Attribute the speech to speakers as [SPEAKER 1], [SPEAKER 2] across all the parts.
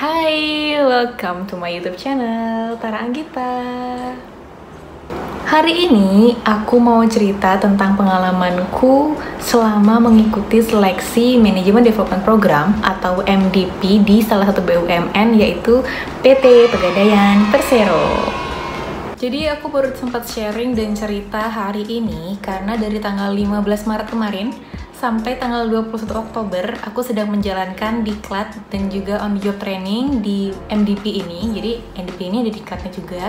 [SPEAKER 1] Hai, welcome to my YouTube channel Tara Anggita. Hari ini aku mau cerita tentang pengalamanku selama mengikuti seleksi Manajemen Development Program atau MDP di salah satu BUMN, yaitu PT Pegadaian Persero. Jadi aku baru sempat sharing dan cerita hari ini karena dari tanggal 15 Maret kemarin sampai tanggal 21 Oktober aku sedang menjalankan diklat dan juga on the job training di MDP ini. Jadi MDP ini ada diklatnya juga,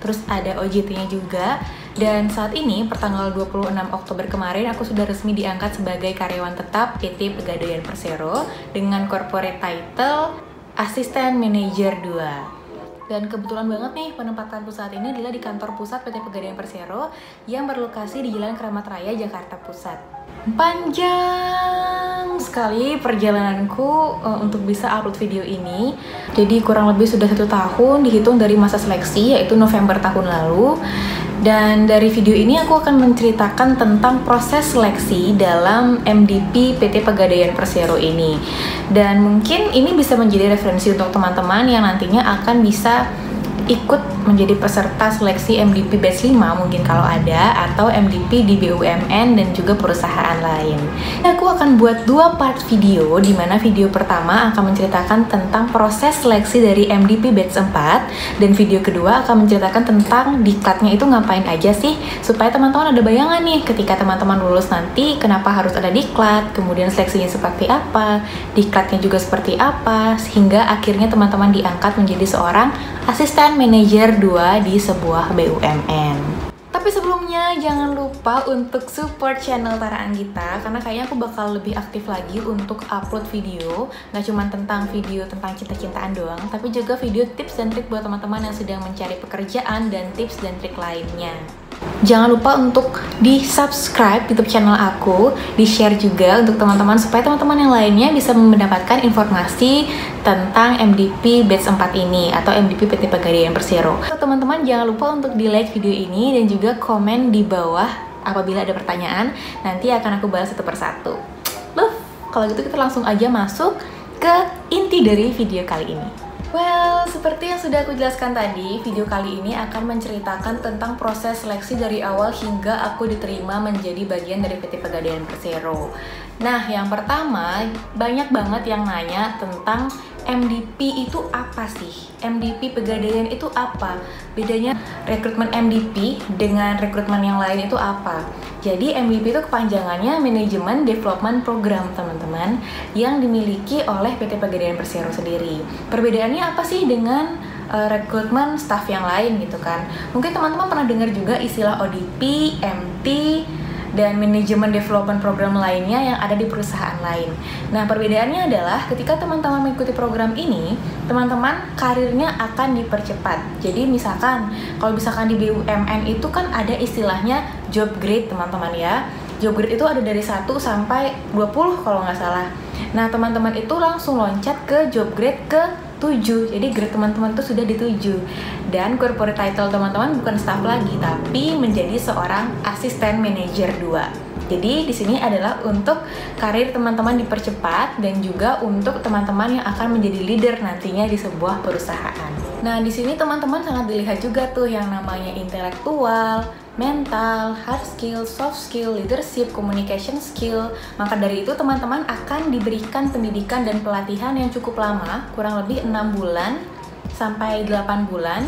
[SPEAKER 1] terus ada OJT-nya juga. Dan saat ini pertanggal 26 Oktober kemarin aku sudah resmi diangkat sebagai karyawan tetap PT Pegadaian Persero dengan corporate title Asisten Manager 2. Dan kebetulan banget nih penempatanku saat ini adalah di kantor pusat PT Pegadaian Persero yang berlokasi di Jalan Keramat Raya, Jakarta Pusat. Panjang sekali perjalananku untuk bisa upload video ini. Jadi kurang lebih sudah 1 tahun dihitung dari masa seleksi, yaitu November tahun lalu. Dan dari video ini aku akan menceritakan tentang proses seleksi dalam MDP PT Pegadaian Persero ini. Dan mungkin ini bisa menjadi referensi untuk teman-teman yang nantinya akan bisa ikut menjadi peserta seleksi MDP Batch 5 mungkin kalau ada, atau MDP di BUMN dan juga perusahaan lain. Aku akan buat 2 part video, di mana video pertama akan menceritakan tentang proses seleksi dari MDP Batch 4, dan video kedua akan menceritakan tentang diklatnya itu ngapain aja sih, supaya teman-teman ada bayangan nih ketika teman-teman lulus nanti kenapa harus ada diklat, kemudian seleksinya seperti apa, diklatnya juga seperti apa, sehingga akhirnya teman-teman diangkat menjadi seorang asisten manajer 2 di sebuah BUMN. Tapi sebelumnya jangan lupa untuk support channel Tara Anggita, karena kayaknya aku bakal lebih aktif lagi untuk upload video, nggak cuma tentang video tentang cinta-cintaan doang, tapi juga video tips dan trik buat teman-teman yang sedang mencari pekerjaan dan tips dan trik lainnya. Jangan lupa untuk di-subscribe YouTube channel aku, di-share juga untuk teman-teman supaya teman-teman yang lainnya bisa mendapatkan informasi tentang MDP Batch 4 ini atau MDP PT Pegadaian Persero. Teman-teman jangan lupa untuk di-like video ini dan juga komen di bawah apabila ada pertanyaan, nanti akan aku bahas satu persatu. Love, kalau gitu kita langsung aja masuk ke inti dari video kali ini. Well, seperti yang sudah aku jelaskan tadi, video kali ini akan menceritakan tentang proses seleksi dari awal hingga aku diterima menjadi bagian dari PT Pegadaian Persero. Nah, yang pertama, banyak banget yang nanya tentang MDP itu apa sih? MDP Pegadaian itu apa? Bedanya rekrutmen MDP dengan rekrutmen yang lain itu apa? Jadi MDP itu kepanjangannya Manajemen Development Program, teman-teman, yang dimiliki oleh PT Pegadaian Persero sendiri. Perbedaannya apa sih dengan rekrutmen staff yang lain gitu kan? Mungkin teman-teman pernah dengar juga istilah ODP, MT, dan Manajemen Development Program lainnya yang ada di perusahaan lain. Nah, perbedaannya adalah ketika teman-teman mengikuti program ini, teman-teman karirnya akan dipercepat. Jadi misalkan, kalau misalkan di BUMN itu kan ada istilahnya job grade, teman-teman ya. Job grade itu ada dari 1 sampai 20 kalau nggak salah. Nah, teman-teman itu langsung loncat ke job grade ke 7. Jadi grade teman-teman itu sudah di 7. Dan corporate title teman-teman bukan staff lagi, tapi menjadi seorang asisten manajer 2. Jadi di sini adalah untuk karir teman-teman dipercepat dan juga untuk teman-teman yang akan menjadi leader nantinya di sebuah perusahaan. Nah, di sini teman-teman sangat dilihat juga tuh yang namanya intelektual, mental, hard skill, soft skill, leadership, communication skill. Maka dari itu teman-teman akan diberikan pendidikan dan pelatihan yang cukup lama, kurang lebih 6 bulan sampai 8 bulan,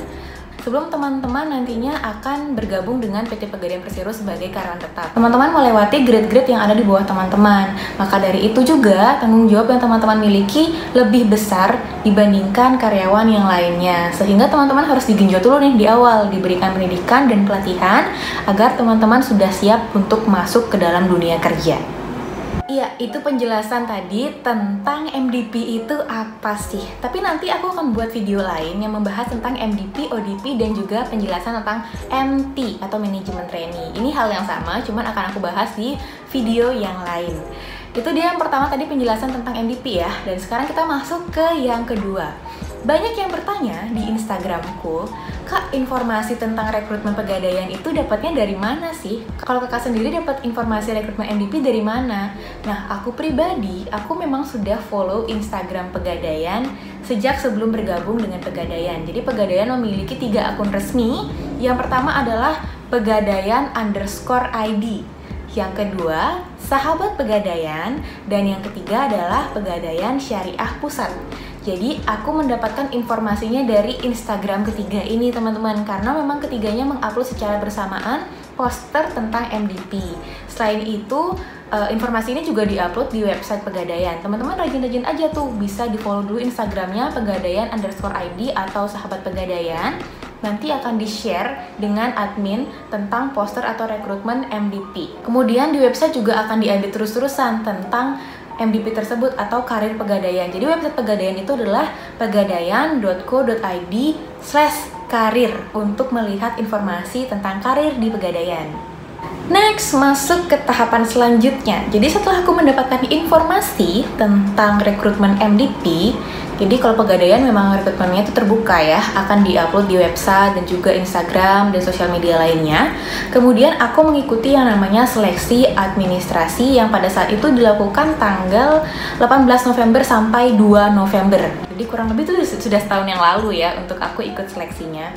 [SPEAKER 1] sebelum teman-teman nantinya akan bergabung dengan PT Pegadaian Persero sebagai karyawan tetap. Teman-teman melewati grade-grade yang ada di bawah teman-teman. Maka dari itu juga tanggung jawab yang teman-teman miliki lebih besar dibandingkan karyawan yang lainnya. Sehingga teman-teman harus digenjot dulu nih di awal, diberikan pendidikan dan pelatihan agar teman-teman sudah siap untuk masuk ke dalam dunia kerja. Iya, itu penjelasan tadi tentang MDP itu apa sih. Tapi nanti aku akan buat video lain yang membahas tentang MDP, ODP, dan juga penjelasan tentang MT atau Manajemen Trainee. Ini hal yang sama, cuman akan aku bahas di video yang lain. Itu dia yang pertama tadi penjelasan tentang MDP ya. Dan sekarang kita masuk ke yang kedua. Banyak yang bertanya di Instagramku, Kak, informasi tentang rekrutmen Pegadaian itu dapatnya dari mana sih? Kalau kakak sendiri dapat informasi rekrutmen MDP dari mana? Nah, aku pribadi, aku memang sudah follow Instagram Pegadaian sejak sebelum bergabung dengan Pegadaian. Jadi Pegadaian memiliki 3 akun resmi. Yang pertama adalah Pegadaian_ID. Yang kedua, Sahabat Pegadaian. Dan yang ketiga adalah Pegadaian Syariah Pusat. Jadi aku mendapatkan informasinya dari Instagram ketiga ini teman-teman, karena memang ketiganya mengupload secara bersamaan poster tentang MDP. Selain itu, informasi ini juga diupload di website Pegadaian. Teman-teman rajin-rajin aja tuh, bisa di follow dulu Instagramnya Pegadaian_ID atau Sahabat Pegadaian. Nanti akan di-share dengan admin tentang poster atau rekrutmen MDP. Kemudian di website juga akan diupdate terus-terusan tentang MDP tersebut atau karir Pegadaian. Jadi website Pegadaian itu adalah pegadaian.co.id/karir untuk melihat informasi tentang karir di Pegadaian. Next, masuk ke tahapan selanjutnya. Jadi setelah aku mendapatkan informasi tentang rekrutmen MDP, jadi kalau Pegadaian memang rekrutmennya itu terbuka ya, akan diupload di website dan juga Instagram dan sosial media lainnya. Kemudian aku mengikuti yang namanya seleksi administrasi yang pada saat itu dilakukan tanggal 18 November sampai 2 November. Jadi kurang lebih itu sudah setahun yang lalu ya untuk aku ikut seleksinya.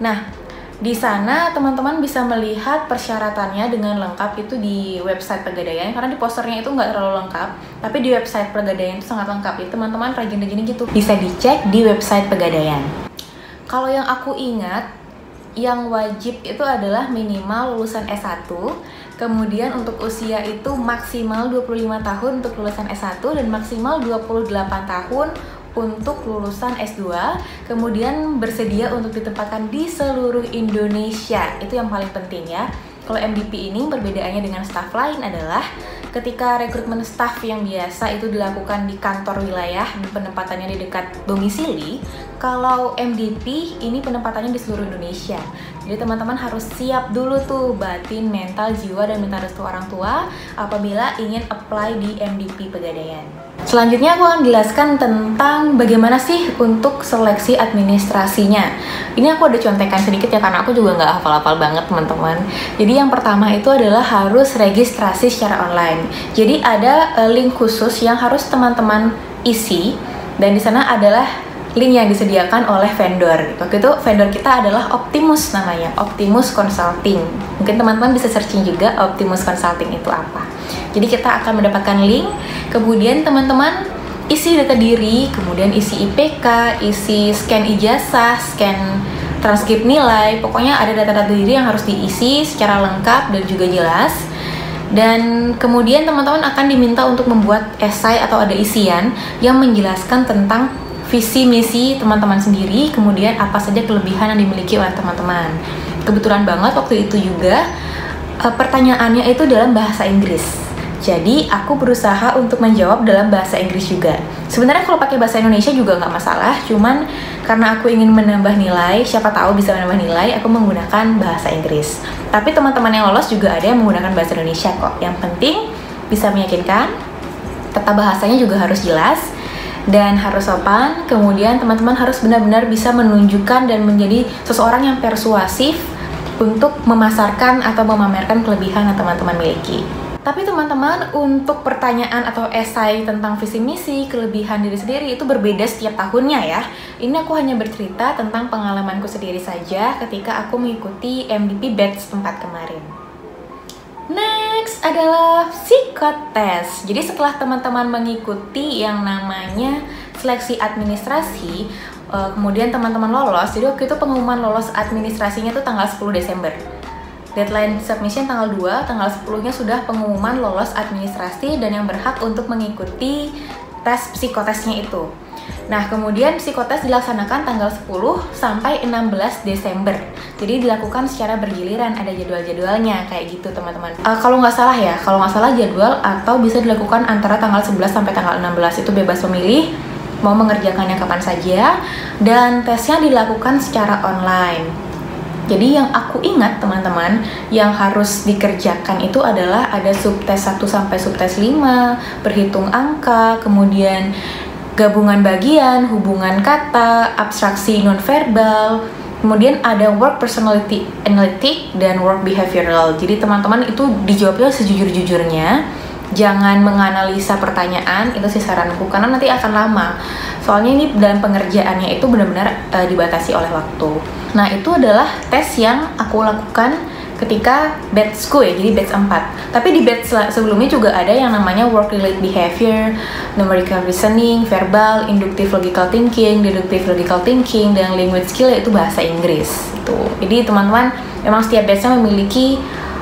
[SPEAKER 1] Nah, di sana teman-teman bisa melihat persyaratannya dengan lengkap itu di website Pegadaian, karena di posternya itu nggak terlalu lengkap, tapi di website Pegadaian itu sangat lengkap. Jadi teman-teman rajin-rajin gitu, bisa dicek di website Pegadaian. Kalau yang aku ingat, yang wajib itu adalah minimal lulusan S1, kemudian untuk usia itu maksimal 25 tahun untuk lulusan S1 dan maksimal 28 tahun untuk lulusan S2, kemudian bersedia untuk ditempatkan di seluruh Indonesia. Itu yang paling penting ya. Kalau MDP ini perbedaannya dengan staf lain adalah ketika rekrutmen staf yang biasa itu dilakukan di kantor wilayah, penempatannya di dekat domisili. Kalau MDP ini penempatannya di seluruh Indonesia. Jadi teman-teman harus siap dulu tuh batin, mental, jiwa, dan minta restu orang tua apabila ingin apply di MDP Pegadaian. Selanjutnya aku akan jelaskan tentang bagaimana sih untuk seleksi administrasinya. Ini aku ada contekan sedikit ya, karena aku juga nggak hafal-hafal banget teman-teman. Jadi yang pertama itu adalah harus registrasi secara online. Jadi ada link khusus yang harus teman-teman isi, dan di sana adalah link yang disediakan oleh vendor. Waktu itu vendor kita adalah Optimus namanya, Optimus Consulting. Mungkin teman-teman bisa searching juga Optimus Consulting itu apa. Jadi kita akan mendapatkan link, kemudian teman-teman isi data diri, kemudian isi IPK, isi scan ijazah, scan transkrip nilai, pokoknya ada data-data diri yang harus diisi secara lengkap dan juga jelas. Dan kemudian teman-teman akan diminta untuk membuat esai atau ada isian yang menjelaskan tentang visi misi teman-teman sendiri, kemudian apa saja kelebihan yang dimiliki oleh teman-teman. Kebetulan banget waktu itu juga pertanyaannya itu dalam bahasa Inggris. Jadi aku berusaha untuk menjawab dalam bahasa Inggris juga. Sebenarnya kalau pakai bahasa Indonesia juga nggak masalah, cuman karena aku ingin menambah nilai, siapa tahu bisa menambah nilai, aku menggunakan bahasa Inggris. Tapi teman-teman yang lolos juga ada yang menggunakan bahasa Indonesia kok. Yang penting bisa meyakinkan, tata bahasanya juga harus jelas dan harus sopan. Kemudian teman-teman harus benar-benar bisa menunjukkan dan menjadi seseorang yang persuasif untuk memasarkan atau memamerkan kelebihan yang teman-teman miliki. Tapi teman-teman, untuk pertanyaan atau esai tentang visi misi, kelebihan diri sendiri itu berbeda setiap tahunnya ya. Ini aku hanya bercerita tentang pengalamanku sendiri saja ketika aku mengikuti MDP batch 4 kemarin. Next adalah psikotes. Jadi setelah teman-teman mengikuti yang namanya seleksi administrasi, kemudian teman-teman lolos, jadi waktu itu pengumuman lolos administrasinya itu tanggal 10 Desember. Deadline submission tanggal 2, tanggal 10-nya sudah pengumuman lolos administrasi dan yang berhak untuk mengikuti tes psikotesnya itu. Nah, kemudian psikotes dilaksanakan tanggal 10 sampai 16 Desember. Jadi dilakukan secara bergiliran, ada jadwal-jadwalnya kayak gitu teman-teman. Kalau nggak salah jadwal atau bisa dilakukan antara tanggal 11 sampai tanggal 16, itu bebas memilih mau mengerjakannya kapan saja, dan tesnya dilakukan secara online. Jadi yang aku ingat teman-teman, yang harus dikerjakan itu adalah ada subtes 1 sampai subtes 5, berhitung angka, kemudian gabungan bagian, hubungan kata, abstraksi nonverbal, kemudian ada work personality analytic dan work behavioral. Jadi teman-teman itu dijawabnya sejujur-jujurnya, jangan menganalisa pertanyaan, itu sih saranku, karena nanti akan lama. Soalnya ini dalam pengerjaannya itu benar-benar dibatasi oleh waktu. Nah, itu adalah tes yang aku lakukan ketika batchku ya, jadi batch 4. Tapi di batch sebelumnya juga ada yang namanya work related behavior, numerical reasoning, verbal, inductive logical thinking, deductive logical thinking, dan language skill, yaitu bahasa Inggris. Gitu. Jadi teman-teman memang setiap batchnya memiliki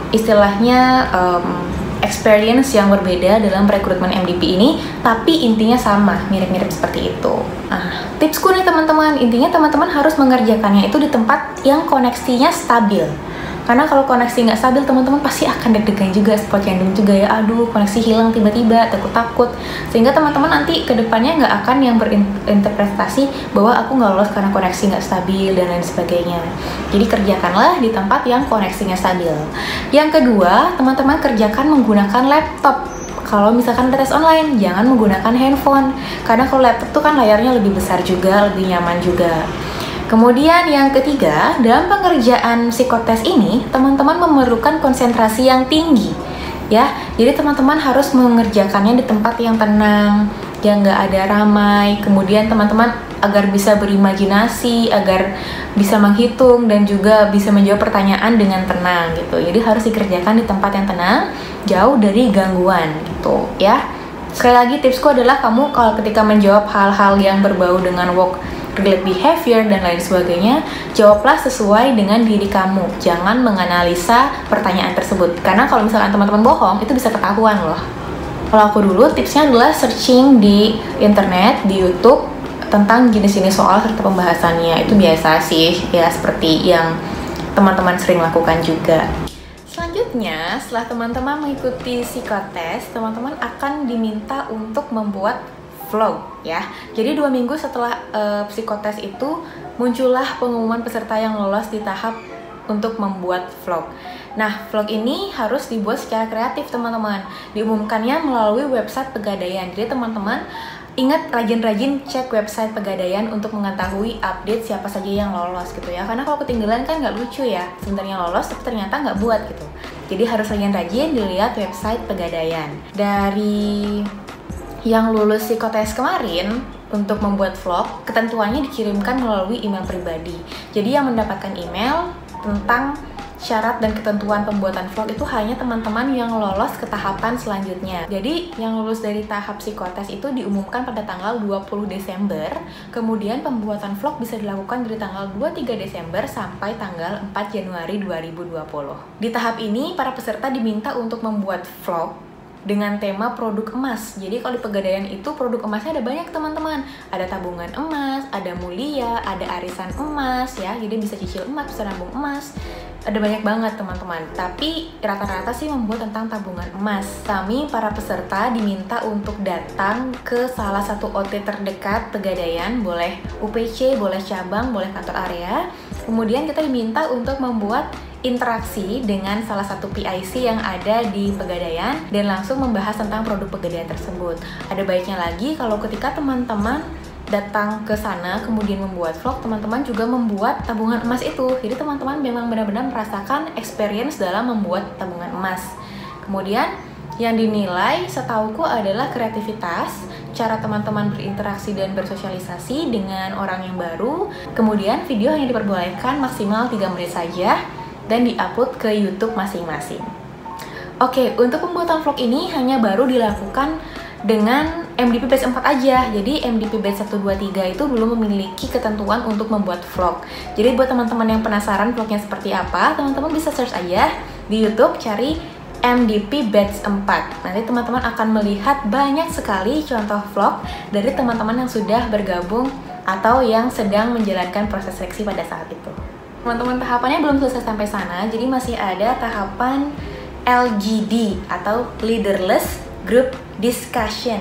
[SPEAKER 1] istilahnya experience yang berbeda dalam rekrutmen MDP ini, tapi intinya sama, mirip-mirip seperti itu. Nah, tipsku nih teman-teman, intinya teman-teman harus mengerjakannya itu di tempat yang koneksinya stabil. Karena kalau koneksi nggak stabil, teman-teman pasti akan deg-degan juga, spot jantung juga ya, aduh koneksi hilang tiba-tiba, takut-takut. Sehingga teman-teman nanti kedepannya nggak akan yang berinterpretasi bahwa aku nggak lolos karena koneksi nggak stabil dan lain sebagainya. Jadi kerjakanlah di tempat yang koneksinya stabil. Yang kedua, teman-teman kerjakan menggunakan laptop. Kalau misalkan tes online, jangan menggunakan handphone. Karena kalau laptop tuh kan layarnya lebih besar juga, lebih nyaman juga. Kemudian yang ketiga, dalam pengerjaan psikotes ini, teman-teman memerlukan konsentrasi yang tinggi, ya. Jadi teman-teman harus mengerjakannya di tempat yang tenang, yang nggak ada ramai. Kemudian teman-teman agar bisa berimajinasi, agar bisa menghitung dan juga bisa menjawab pertanyaan dengan tenang gitu. Jadi harus dikerjakan di tempat yang tenang, jauh dari gangguan gitu, ya. Sekali lagi tipsku adalah kamu kalau ketika menjawab hal-hal yang berbau dengan work related behavior dan lain sebagainya, jawablah sesuai dengan diri kamu. Jangan menganalisa pertanyaan tersebut. Karena kalau misalkan teman-teman bohong, itu bisa ketahuan loh. Kalau aku dulu, tipsnya adalah searching di internet, di YouTube, tentang jenis-jenis soal serta pembahasannya. Itu biasa sih, ya seperti yang teman-teman sering lakukan juga. Selanjutnya, setelah teman-teman mengikuti psikotes, teman-teman akan diminta untuk membuat vlog ya. Jadi 2 minggu setelah psikotes itu muncullah pengumuman peserta yang lolos di tahap untuk membuat vlog. Nah, vlog ini harus dibuat secara kreatif teman-teman. Diumumkannya melalui website Pegadaian. Jadi teman-teman ingat rajin-rajin cek website Pegadaian untuk mengetahui update siapa saja yang lolos gitu ya. Karena kalau ketinggalan kan nggak lucu ya. Sebenarnya lolos tapi ternyata nggak buat gitu. Jadi harus rajin-rajin dilihat website Pegadaian. Dari yang lulus psikotes kemarin untuk membuat vlog, ketentuannya dikirimkan melalui email pribadi. Jadi yang mendapatkan email tentang syarat dan ketentuan pembuatan vlog itu hanya teman-teman yang lolos ke tahapan selanjutnya. Jadi yang lulus dari tahap psikotes itu diumumkan pada tanggal 20 Desember. Kemudian pembuatan vlog bisa dilakukan dari tanggal 23 Desember sampai tanggal 4 Januari 2020. Di tahap ini para peserta diminta untuk membuat vlog dengan tema produk emas. Jadi kalau di Pegadaian itu produk emasnya ada banyak teman-teman. Ada tabungan emas, ada mulia, ada arisan emas ya. Jadi bisa cicil emas, bisa nabung emas. Ada banyak banget teman-teman. Tapi rata-rata sih membuat tentang tabungan emas. Kami para peserta diminta untuk datang ke salah satu OT terdekat Pegadaian, boleh UPC, boleh cabang, boleh kantor area. Kemudian kita diminta untuk membuat interaksi dengan salah satu PIC yang ada di Pegadaian dan langsung membahas tentang produk Pegadaian tersebut. Ada baiknya lagi kalau ketika teman-teman datang ke sana kemudian membuat vlog, teman-teman juga membuat tabungan emas itu. Jadi teman-teman memang benar-benar merasakan experience dalam membuat tabungan emas. Kemudian yang dinilai setauku adalah kreativitas, cara teman-teman berinteraksi dan bersosialisasi dengan orang yang baru. Kemudian video hanya diperbolehkan maksimal 3 menit saja dan diupload ke YouTube masing-masing. Oke, untuk pembuatan vlog ini hanya baru dilakukan dengan MDP batch 4 aja. Jadi MDP batch 1, 2, 3 itu belum memiliki ketentuan untuk membuat vlog. Jadi buat teman-teman yang penasaran vlognya seperti apa, teman-teman bisa search aja di YouTube, cari MDP batch 4. Nanti teman-teman akan melihat banyak sekali contoh vlog dari teman-teman yang sudah bergabung atau yang sedang menjalankan proses seleksi pada saat itu. Teman-teman, tahapannya belum selesai sampai sana, jadi masih ada tahapan LGD atau Leaderless Group Discussion.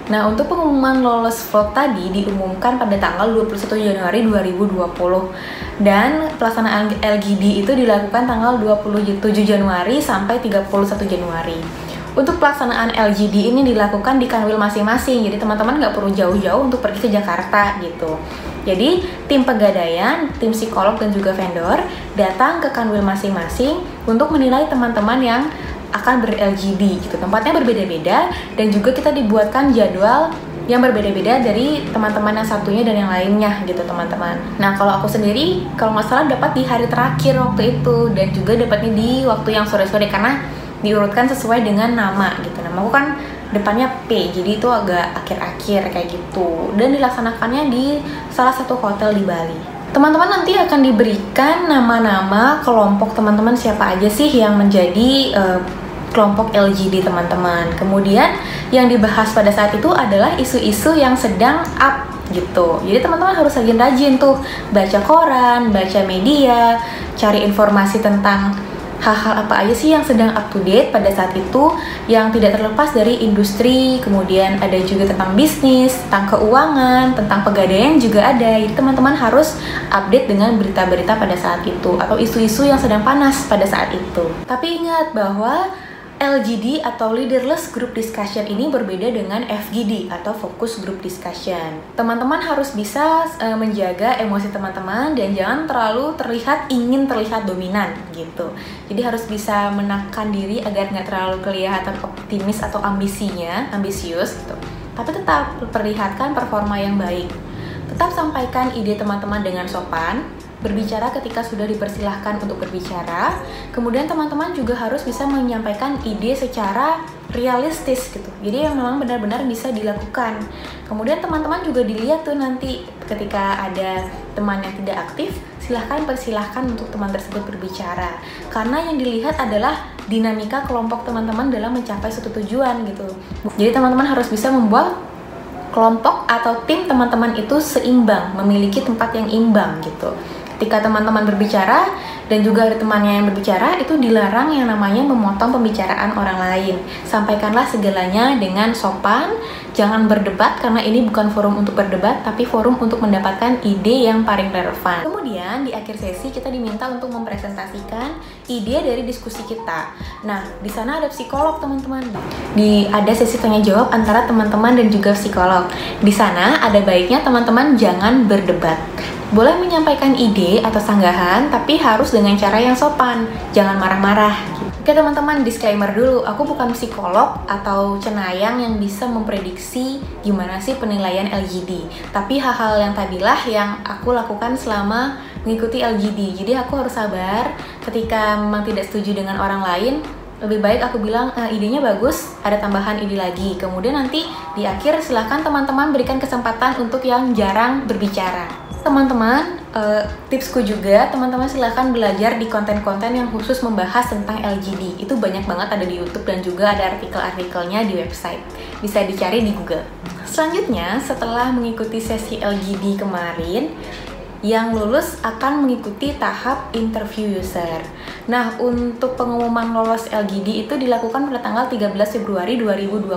[SPEAKER 1] Nah, untuk pengumuman lolos vlog tadi diumumkan pada tanggal 21 Januari 2020 dan pelaksanaan LGD itu dilakukan tanggal 27 Januari sampai 31 Januari. Untuk pelaksanaan LGD ini dilakukan di kanwil masing-masing, jadi teman-teman nggak perlu jauh-jauh untuk pergi ke Jakarta gitu. Jadi tim pegadaian, tim psikolog dan juga vendor datang ke kanwil masing-masing untuk menilai teman-teman yang akan ber-LGD gitu. Tempatnya berbeda-beda dan juga kita dibuatkan jadwal yang berbeda-beda dari teman-teman yang satunya dan yang lainnya gitu teman-teman. Nah kalau aku sendiri kalau nggak salah dapat di hari terakhir waktu itu, dan juga dapatnya di waktu yang sore-sore karena diurutkan sesuai dengan nama gitu. Nama aku kan depannya P, jadi itu agak akhir-akhir kayak gitu, dan dilaksanakannya di salah satu hotel di Bali. Teman-teman nanti akan diberikan nama-nama kelompok teman-teman siapa aja sih yang menjadi kelompok LGD teman-teman. Kemudian yang dibahas pada saat itu adalah isu-isu yang sedang up gitu. Jadi teman-teman harus rajin-rajin tuh baca koran, baca media, cari informasi tentang hal-hal apa aja sih yang sedang up to date pada saat itu, yang tidak terlepas dari industri. Kemudian ada juga tentang bisnis, tentang keuangan, tentang pegadaian juga ada. Jadi teman-teman harus update dengan berita-berita pada saat itu atau isu-isu yang sedang panas pada saat itu. Tapi ingat bahwa LGD atau Leaderless Group Discussion ini berbeda dengan FGD atau Focus Group Discussion. Teman-teman harus bisa menjaga emosi teman-teman dan jangan terlalu ingin terlihat dominan gitu. Jadi harus bisa menekan diri agar nggak terlalu kelihatan optimis atau ambisius gitu. Tapi tetap perlihatkan performa yang baik. Tetap sampaikan ide teman-teman dengan sopan, berbicara ketika sudah dipersilahkan untuk berbicara. Kemudian teman-teman juga harus bisa menyampaikan ide secara realistis gitu, jadi yang memang benar-benar bisa dilakukan. Kemudian teman-teman juga dilihat tuh nanti ketika ada teman yang tidak aktif, persilahkan untuk teman tersebut berbicara, karena yang dilihat adalah dinamika kelompok teman-teman dalam mencapai suatu tujuan gitu. Jadi teman-teman harus bisa membuat kelompok atau tim teman-teman itu seimbang, memiliki tempat yang imbang gitu. Ketika teman-teman berbicara dan juga ada temannya yang berbicara, itu dilarang yang namanya memotong pembicaraan orang lain. Sampaikanlah segalanya dengan sopan, jangan berdebat karena ini bukan forum untuk berdebat, tapi forum untuk mendapatkan ide yang paling relevan. Kemudian di akhir sesi kita diminta untuk mempresentasikan ide dari diskusi kita. Nah, di sana ada psikolog teman-teman. Ada sesi tanya jawab antara teman-teman dan juga psikolog. Di sana ada baiknya teman-teman jangan berdebat. Boleh menyampaikan ide atau sanggahan, tapi harus dengan cara yang sopan, jangan marah-marah. Oke teman-teman, disclaimer dulu, aku bukan psikolog atau cenayang yang bisa memprediksi gimana sih penilaian LGD. Tapi hal-hal yang tadilah yang aku lakukan selama mengikuti LGD. Jadi aku harus sabar ketika memang tidak setuju dengan orang lain. Lebih baik aku bilang idenya bagus, ada tambahan ide lagi. Kemudian nanti di akhir silahkan teman-teman berikan kesempatan untuk yang jarang berbicara. Teman-teman, tipsku juga, teman-teman silahkan belajar di konten-konten yang khusus membahas tentang LGD. Itu banyak banget ada di YouTube dan juga ada artikel-artikelnya di website. Bisa dicari di Google. Selanjutnya, setelah mengikuti sesi LGD kemarin, yang lulus akan mengikuti tahap interview user. Nah, untuk pengumuman lolos LGD itu dilakukan pada tanggal 13 Februari 2020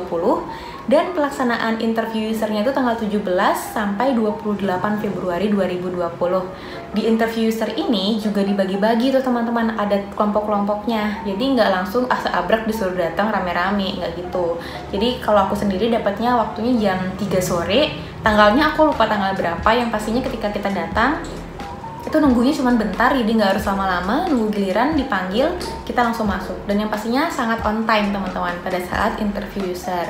[SPEAKER 1] dan pelaksanaan interview usernya itu tanggal 17 sampai 28 Februari 2020. Di interview user ini juga dibagi-bagi tuh teman-teman, ada kelompok-kelompoknya. Jadi nggak langsung asa-abrak disuruh datang rame-rame, nggak gitu. Jadi kalau aku sendiri dapatnya waktunya jam 3 sore, tanggalnya aku lupa tanggal berapa, yang pastinya ketika kita datang itu nunggunya cuma bentar, jadi nggak harus lama-lama, nunggu giliran dipanggil, kita langsung masuk. Dan yang pastinya sangat on time teman-teman pada saat interview user.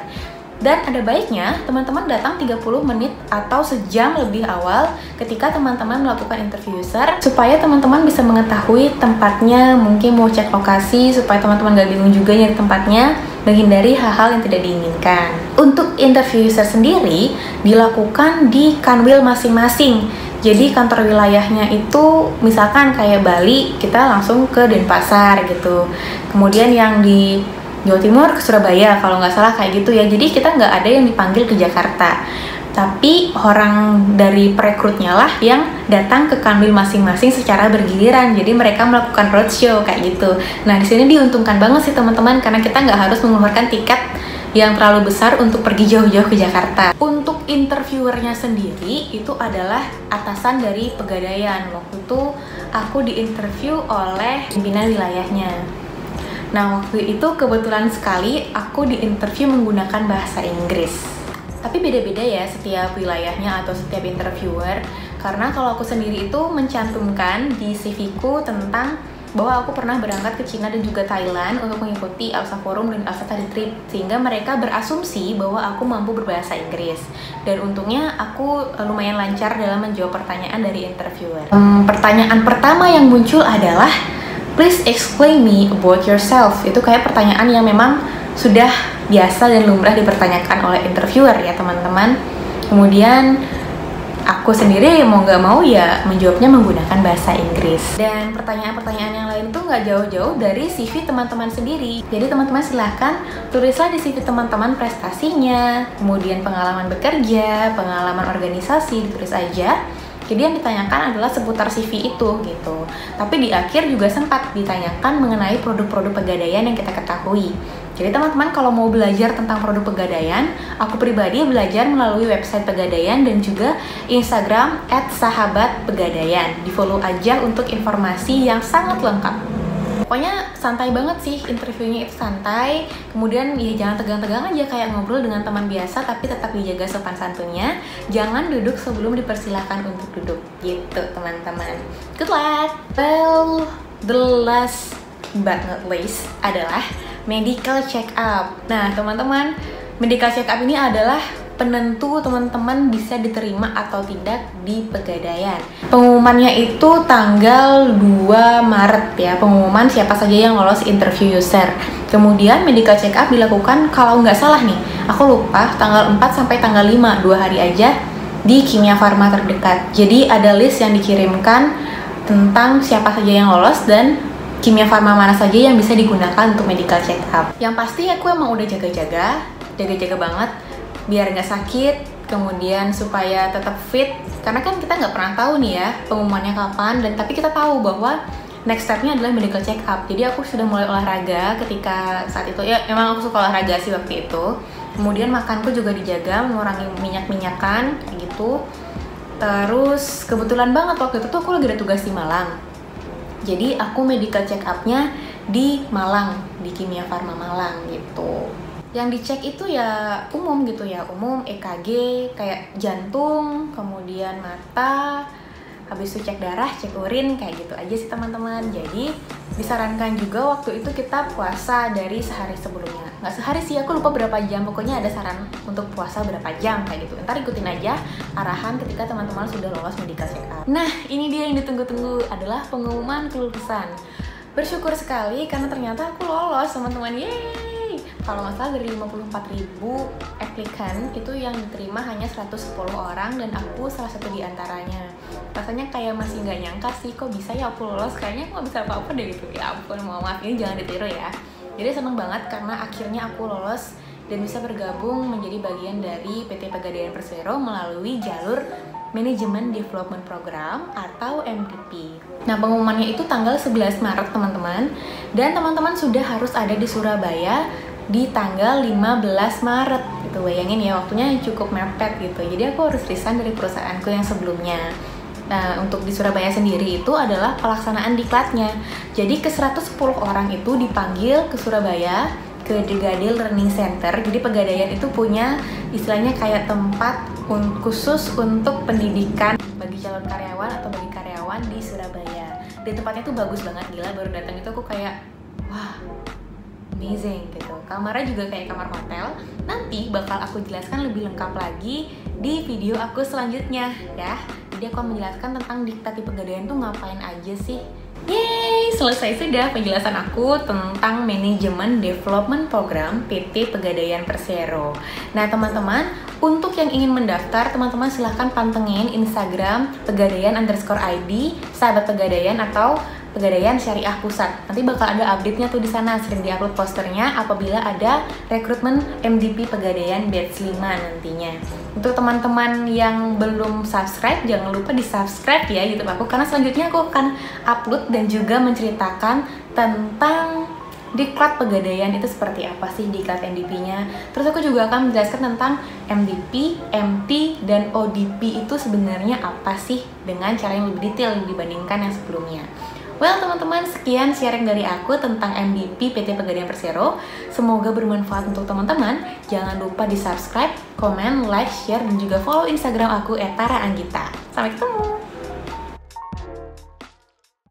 [SPEAKER 1] Dan ada baiknya teman-teman datang 30 menit atau sejam lebih awal ketika teman-teman melakukan interview user, supaya teman-teman bisa mengetahui tempatnya, mungkin mau cek lokasi supaya teman-teman gak bingung juga nyari tempatnya, menghindari hal-hal yang tidak diinginkan. Untuk interview user sendiri dilakukan di kanwil masing-masing. Jadi kantor wilayahnya itu misalkan kayak Bali, kita langsung ke Denpasar gitu. Kemudian yang di Jawa Timur ke Surabaya kalau nggak salah kayak gitu ya. Jadi kita nggak ada yang dipanggil ke Jakarta, tapi orang dari perekrutnya lah yang datang ke kanwil masing-masing secara bergiliran. Jadi mereka melakukan roadshow kayak gitu. Nah di sini diuntungkan banget sih teman-teman, karena kita nggak harus mengeluarkan tiket yang terlalu besar untuk pergi jauh-jauh ke Jakarta. Untuk interviewernya sendiri itu adalah atasan dari Pegadaian. Waktu itu aku diinterview oleh pimpinan wilayahnya. Nah, waktu itu kebetulan sekali aku diinterview menggunakan bahasa Inggris. Tapi beda-beda ya setiap wilayahnya atau setiap interviewer. Karena kalau aku sendiri itu mencantumkan di CV-ku tentang bahwa aku pernah berangkat ke Cina dan juga Thailand untuk mengikuti ALSA Forum dan ALSA Study Trip, sehingga mereka berasumsi bahwa aku mampu berbahasa Inggris. Dan untungnya aku lumayan lancar dalam menjawab pertanyaan dari interviewer. Pertanyaan pertama yang muncul adalah, please explain me about yourself. Itu kayak pertanyaan yang memang sudah biasa dan lumrah dipertanyakan oleh interviewer ya teman-teman. Kemudian aku sendiri mau nggak mau ya menjawabnya menggunakan bahasa Inggris. Dan pertanyaan-pertanyaan yang lain tuh nggak jauh-jauh dari CV teman-teman sendiri. Jadi teman-teman silahkan tulislah di CV teman-teman prestasinya, kemudian pengalaman bekerja, pengalaman organisasi, ditulis aja. Jadi yang ditanyakan adalah seputar CV itu gitu. Tapi di akhir juga sempat ditanyakan mengenai produk-produk pegadaian yang kita ketahui. Jadi teman-teman kalau mau belajar tentang produk pegadaian, aku pribadi belajar melalui website Pegadaian dan juga Instagram @sahabatpegadaian. Di follow aja untuk informasi yang sangat lengkap. Pokoknya santai banget sih, interviewnya itu santai. Kemudian ya jangan tegang-tegang aja, kayak ngobrol dengan teman biasa, tapi tetap dijaga sopan santunnya. Jangan duduk sebelum dipersilahkan untuk duduk gitu teman-teman. Good luck! Well, the last but not least adalah medical check up. Nah teman-teman, medical check up ini adalah penentu teman-teman bisa diterima atau tidak di Pegadaian. Pengumumannya itu tanggal 2 Maret ya, pengumuman siapa saja yang lolos interview user. Kemudian medical check up dilakukan kalau nggak salah nih, aku lupa, tanggal 4 sampai tanggal 5, 2 hari aja di Kimia Farma terdekat. Jadi ada list yang dikirimkan tentang siapa saja yang lolos dan kimia farma mana saja yang bisa digunakan untuk medical check up. Yang pasti aku emang udah jaga-jaga banget biar nggak sakit, kemudian supaya tetap fit, karena kan kita nggak pernah tahu nih ya pengumumannya kapan, dan tapi kita tahu bahwa next stepnya adalah medical check up. Jadi aku sudah mulai olahraga ketika saat itu, ya memang aku suka olahraga sih waktu itu. Kemudian makanku juga dijaga, mengurangi minyak-minyakan kayak gitu. Terus kebetulan banget waktu itu tuh aku lagi ada tugas di Malang. Jadi aku medical check up-nya di Malang, di Kimia Farma Malang gitu. Yang dicek itu ya umum gitu ya, umum EKG, kayak jantung, kemudian mata, habis itu cek darah, cek urin, kayak gitu aja sih teman-teman. Jadi disarankan juga waktu itu kita puasa dari sehari sebelumnya. Nggak sehari sih, aku lupa berapa jam, pokoknya ada saran untuk puasa berapa jam kayak gitu. Ntar ikutin aja arahan ketika teman-teman sudah lolos medical check up. Nah, ini dia yang ditunggu-tunggu, adalah pengumuman kelulusan. Bersyukur sekali karena ternyata aku lolos teman-teman, yeay! Kalau nggak salah dari 54.000 aplikan itu yang diterima hanya 110 orang dan aku salah satu di antaranya. Rasanya kayak masih nggak nyangka sih, kok bisa ya aku lolos, kayaknya aku nggak bisa apa-apa deh gitu. Ya ampun, mohon maaf, ini jangan ditiru ya. Jadi seneng banget karena akhirnya aku lolos dan bisa bergabung menjadi bagian dari PT Pegadaian Persero melalui jalur Manajemen Development Program atau MDP. Nah, pengumumannya itu tanggal 11 Maret teman-teman, dan teman-teman sudah harus ada di Surabaya di tanggal 15 Maret gitu. Bayangin ya, waktunya cukup mepet gitu. Jadi aku harus resign dari perusahaanku yang sebelumnya. Nah, untuk di Surabaya sendiri itu adalah pelaksanaan diklatnya. Jadi ke 110 orang itu dipanggil ke Surabaya, ke Degadil Learning Center. Jadi Pegadaian itu punya istilahnya kayak tempat khusus untuk pendidikan bagi calon karyawan atau bagi karyawan di Surabaya. Dan tempatnya tuh bagus banget, gila, baru datang itu aku kayak wah, amazing gitu. Kamarnya juga kayak kamar hotel. Nanti bakal aku jelaskan lebih lengkap lagi di video aku selanjutnya ya. Jadi aku akan menjelaskan tentang diktat di Pegadaian tuh ngapain aja sih. Yeay, selesai sudah penjelasan aku tentang Manajemen Development Program PT Pegadaian Persero. Nah teman-teman, untuk yang ingin mendaftar, teman-teman silahkan pantengin Instagram Pegadaian_ID, Sahabat Pegadaian atau Pegadaian Syariah Pusat. Nanti bakal ada update-nya tuh di sana, sering diupload posternya apabila ada rekrutmen MDP Pegadaian batch 5 nantinya. Untuk teman-teman yang belum subscribe, jangan lupa di-subscribe ya YouTube aku, karena selanjutnya aku akan upload dan juga menceritakan tentang diklat Pegadaian itu seperti apa sih diklat MDP-nya. Terus aku juga akan menjelaskan tentang MDP, MT, dan ODP itu sebenarnya apa sih dengan cara yang lebih detail dibandingkan yang sebelumnya. Well teman-teman, sekian sharing dari aku tentang MVP PT Pegadaian Persero. Semoga bermanfaat untuk teman-teman. Jangan lupa di subscribe, komen, like, share, dan juga follow Instagram aku @taraanggita. Sampai ketemu!